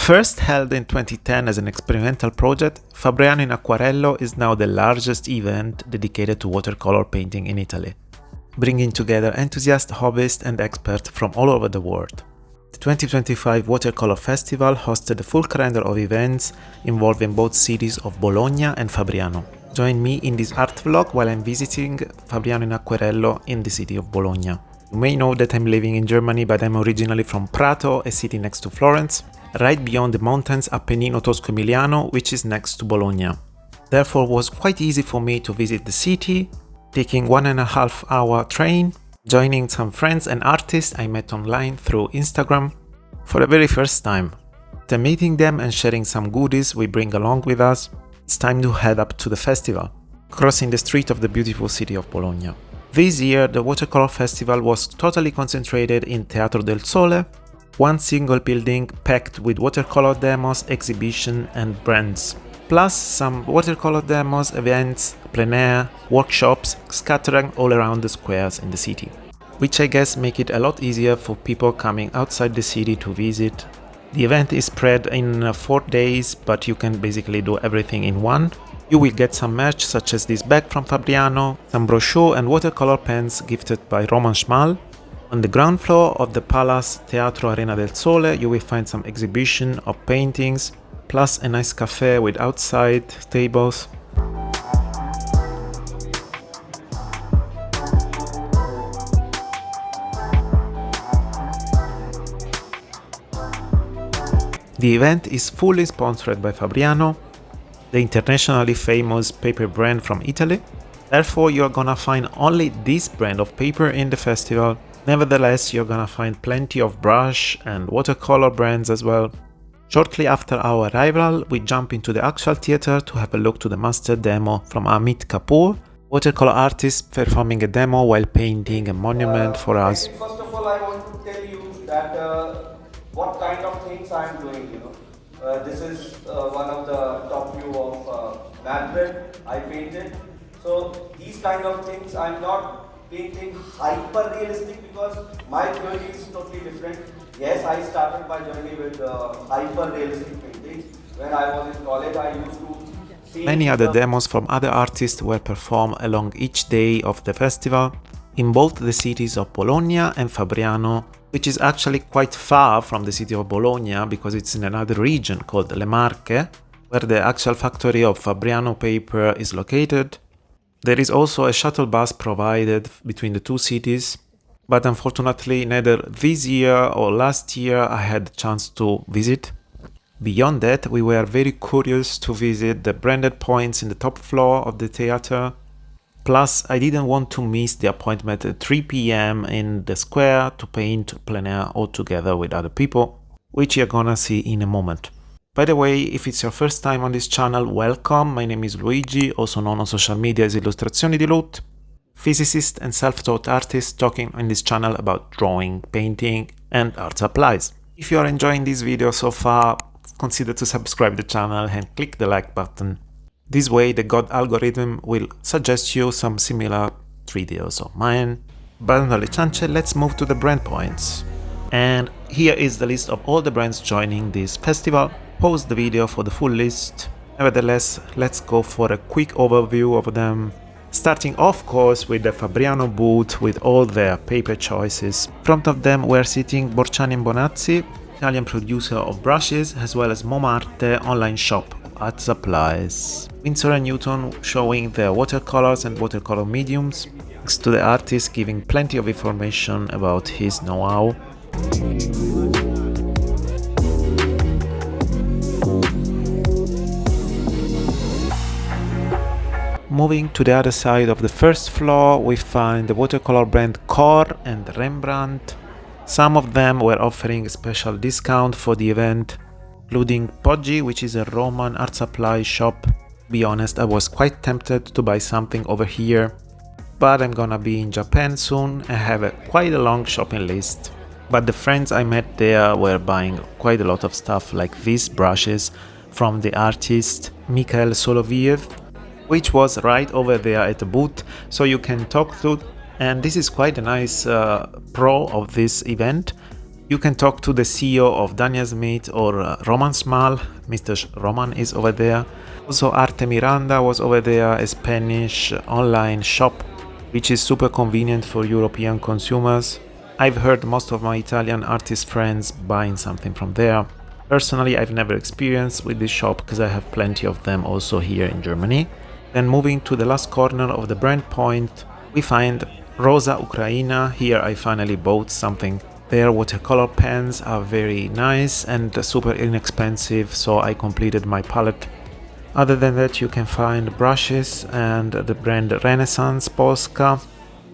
First held in 2010 as an experimental project, FABRIANO in Acquarello is now the largest event dedicated to watercolor painting in Italy, bringing together enthusiasts, hobbyists and experts from all over the world. The 2025 Watercolor Festival hosted a full calendar of events involving both cities of Bologna and Fabriano. Join me in this art vlog while I'm visiting FABRIANO in Acquarello in the city of Bologna. You may know that I'm living in Germany, but I'm originally from Prato, a city next to Florence, right beyond the mountains Appennino Tosco-Emiliano, which is next to Bologna. Therefore, it was quite easy for me to visit the city, taking 1.5 hour train, joining some friends and artists I met online through Instagram for the very first time. After meeting them and sharing some goodies we bring along with us, it's time to head up to the festival, crossing the street of the beautiful city of Bologna. This year, the Watercolor Festival was totally concentrated in Teatro del Sole, one single building packed with watercolor demos, exhibition and brands, plus some watercolor demos, events, plein air, workshops scattering all around the squares in the city, which I guess make it a lot easier for people coming outside the city to visit. The event is spread in 4 days, but you can basically do everything in one. You will get some merch such as this bag from Fabriano, some brochure and watercolor pens gifted by Roman Schmal. On the ground floor of the Palace Teatro Arena del Sole, you will find some exhibition of paintings, plus a nice cafe with outside tables. The event is fully sponsored by Fabriano, the internationally famous paper brand from Italy. Therefore, you're gonna find only this brand of paper in the festival. Nevertheless, you're gonna find plenty of brush and watercolor brands as well. Shortly after our arrival, we jump into the actual theater to have a look to the master demo from Amit Kapoor, watercolor artist performing a demo while painting a monument for us. First of all, I want to tell you that what kind of things I'm doing, this is one of the top view of Madrid I painted. So these kind of things I'm not painting hyper realistic because my journey is totally different. Yes, I started my journey with hyper realistic paintings. When I was in college, I used to see many other demos from other artists were performed along each day of the festival in both the cities of Bologna and Fabriano, which is actually quite far from the city of Bologna because it's in another region called Le Marche, where the actual factory of Fabriano paper is located. There is also a shuttle bus provided between the two cities, but unfortunately neither this year or last year I had the chance to visit. Beyond that, we were very curious to visit the branded points in the top floor of the theater. Plus, I didn't want to miss the appointment at 3 p.m. in the square to paint plein air all together with other people, which you're gonna see in a moment. By the way, if it's your first time on this channel, welcome. My name is Luigi, also known on social media as illustrazionidilut, physicist and self-taught artist talking on this channel about drawing, painting and art supplies. If you are enjoying this video so far, consider to subscribe the channel and click the like button. This way the God algorithm will suggest you some similar videos of mine. But no le ciance, let's move to the brand points. And here is the list of all the brands joining this festival. Pause the video for the full list. Nevertheless, let's go for a quick overview of them. Starting of course with the Fabriano booth with all their paper choices. In front of them were sitting Borciani and Bonazzi, Italian producer of brushes, as well as Momarte online shop of art supplies. Winsor & Newton showing their watercolors and watercolor mediums, thanks to the artist giving plenty of information about his know-how. Moving to the other side of the first floor, we find the watercolor brand Cor and Rembrandt. Some of them were offering a special discount for the event, including Poggi, which is a Roman art supply shop. To be honest, I was quite tempted to buy something over here, but I'm gonna be in Japan soon and have quite a long shopping list. But the friends I met there were buying quite a lot of stuff like these brushes from the artist Mikhail Soloviev, which was right over there at the booth, so you can talk through. And this is quite a nice pro of this event. You can talk to the CEO of Daniel Smith or Roman Smal. Roman is over there. Also Arte Miranda was over there, a Spanish online shop which is super convenient for European consumers. I've heard most of my Italian artist friends buying something from there. Personally, I've never experienced with this shop because I have plenty of them also here in Germany. Then moving to the last corner of the brand point, we find Rosa Ucraina. Here I finally bought something. Their watercolor pens are very nice and super inexpensive, so I completed my palette. Other than that, you can find brushes and the brand Renaissance Polska,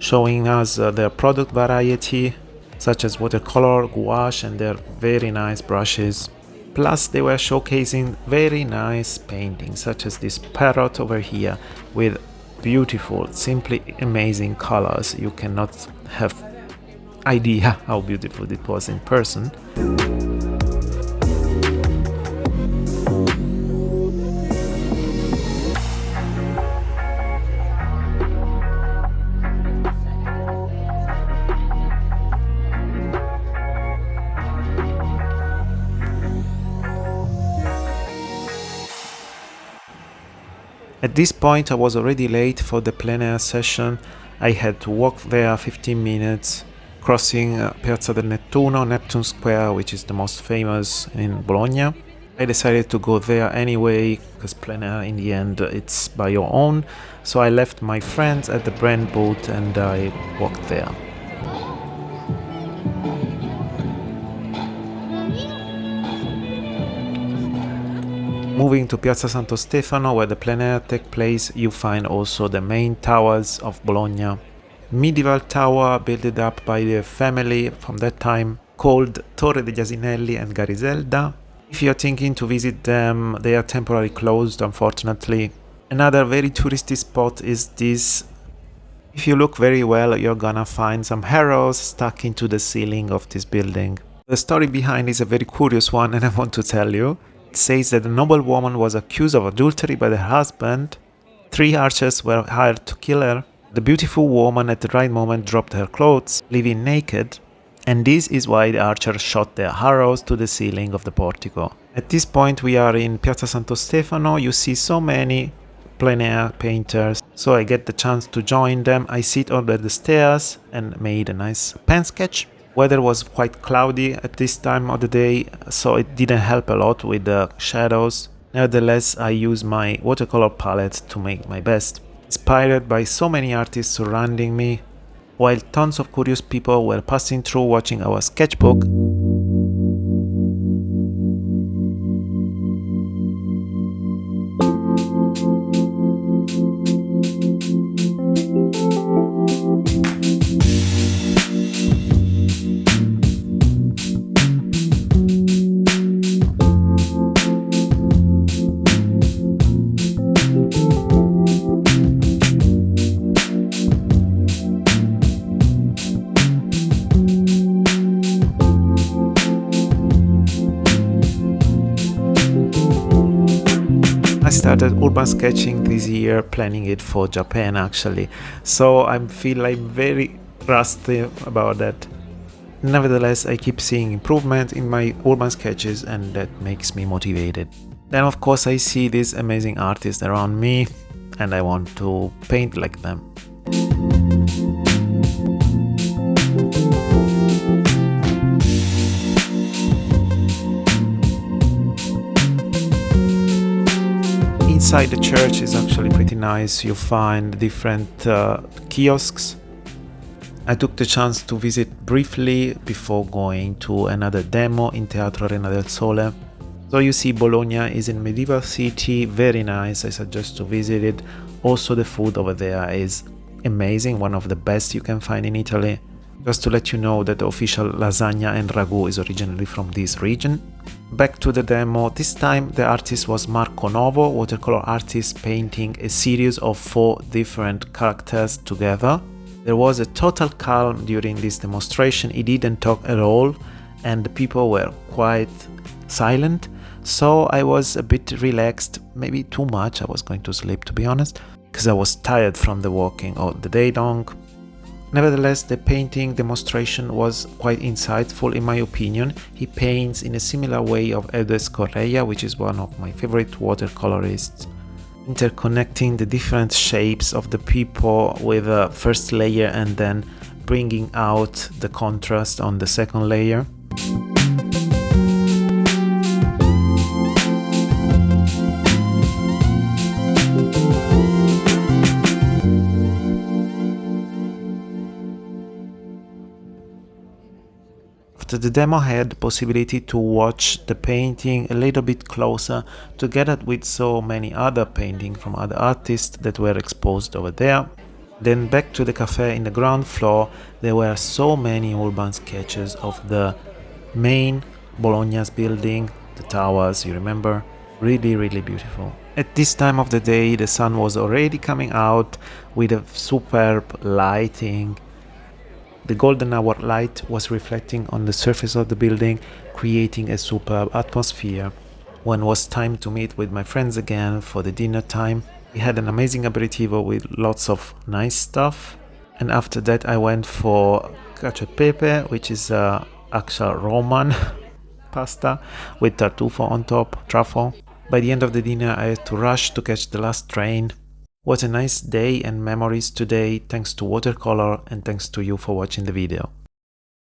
showing us their product variety, such as watercolor, gouache, and their very nice brushes. Plus, they were showcasing very nice paintings, such as this parrot over here with beautiful, simply amazing colors. You cannot have idea how beautiful it was in person. At this point I was already late for the plein air session. I had to walk there 15 minutes, crossing Piazza del Nettuno, Neptune Square, which is the most famous in Bologna. I decided to go there anyway, because plein air in the end it's by your own. So I left my friends at the brand booth and I walked there. Moving to Piazza Santo Stefano, where the plein air takes place, you find also the main towers of Bologna. Medieval tower built up by the family from that time, called Torre degli Asinelli and Gariselda. If you're thinking to visit them, they are temporarily closed, unfortunately. Another very touristy spot is this. If you look very well, you're gonna find some arrows stuck into the ceiling of this building. The story behind is a very curious one, and I want to tell you. It says that a noblewoman was accused of adultery by her husband. 3 archers were hired to kill her. The beautiful woman at the right moment dropped her clothes, leaving naked, and this is why the archers shot their arrows to the ceiling of the portico. At this point we are in Piazza Santo Stefano. You see so many plein air painters, so I get the chance to join them. I sit under the stairs and made a nice pen sketch. Weather was quite cloudy at this time of the day, so it didn't help a lot with the shadows. Nevertheless, I used my watercolor palette to make my best. Inspired by so many artists surrounding me, while tons of curious people were passing through watching our sketchbook. I started urban sketching this year, planning it for Japan actually, so I feel I'm very rusty about that. Nevertheless, I keep seeing improvement in my urban sketches and that makes me motivated. Then of course I see these amazing artists around me and I want to paint like them. Inside the church is actually pretty nice. You find different kiosks. I took the chance to visit briefly before going to another demo in Teatro Arena del Sole. So you see Bologna is a medieval city, very nice. I suggest to visit it. Also the food over there is amazing, one of the best you can find in Italy. Just to let you know that the official lasagna and ragu is originally from this region. Back to the demo. This time the artist was Marco Novo, watercolor artist, painting a series of 4 different characters together. There was a total calm during this demonstration. He didn't talk at all and the people were quite silent, so I was a bit relaxed, maybe too much. I was going to sleep, to be honest, because I was tired from the walking all the day long. Nevertheless, the painting demonstration was quite insightful in my opinion. He paints in a similar way of Edes Correia, which is one of my favorite watercolorists, interconnecting the different shapes of the people with a first layer and then bringing out the contrast on the second layer. After the demo, I had the possibility to watch the painting a little bit closer, together with so many other paintings from other artists that were exposed over there. Then back to the cafe in the ground floor, there were so many urban sketches of the main Bologna's building, the towers, you remember? Really beautiful. At this time of the day, the sun was already coming out with a superb lighting. The golden hour light was reflecting on the surface of the building, creating a superb atmosphere. When it was time to meet with my friends again for the dinner time, we had an amazing aperitivo with lots of nice stuff. And after that I went for cacio e pepe, which is actual Roman pasta with tartufo on top, truffle. By the end of the dinner I had to rush to catch the last train. What a nice day and memories today, thanks to Watercolor and thanks to you for watching the video.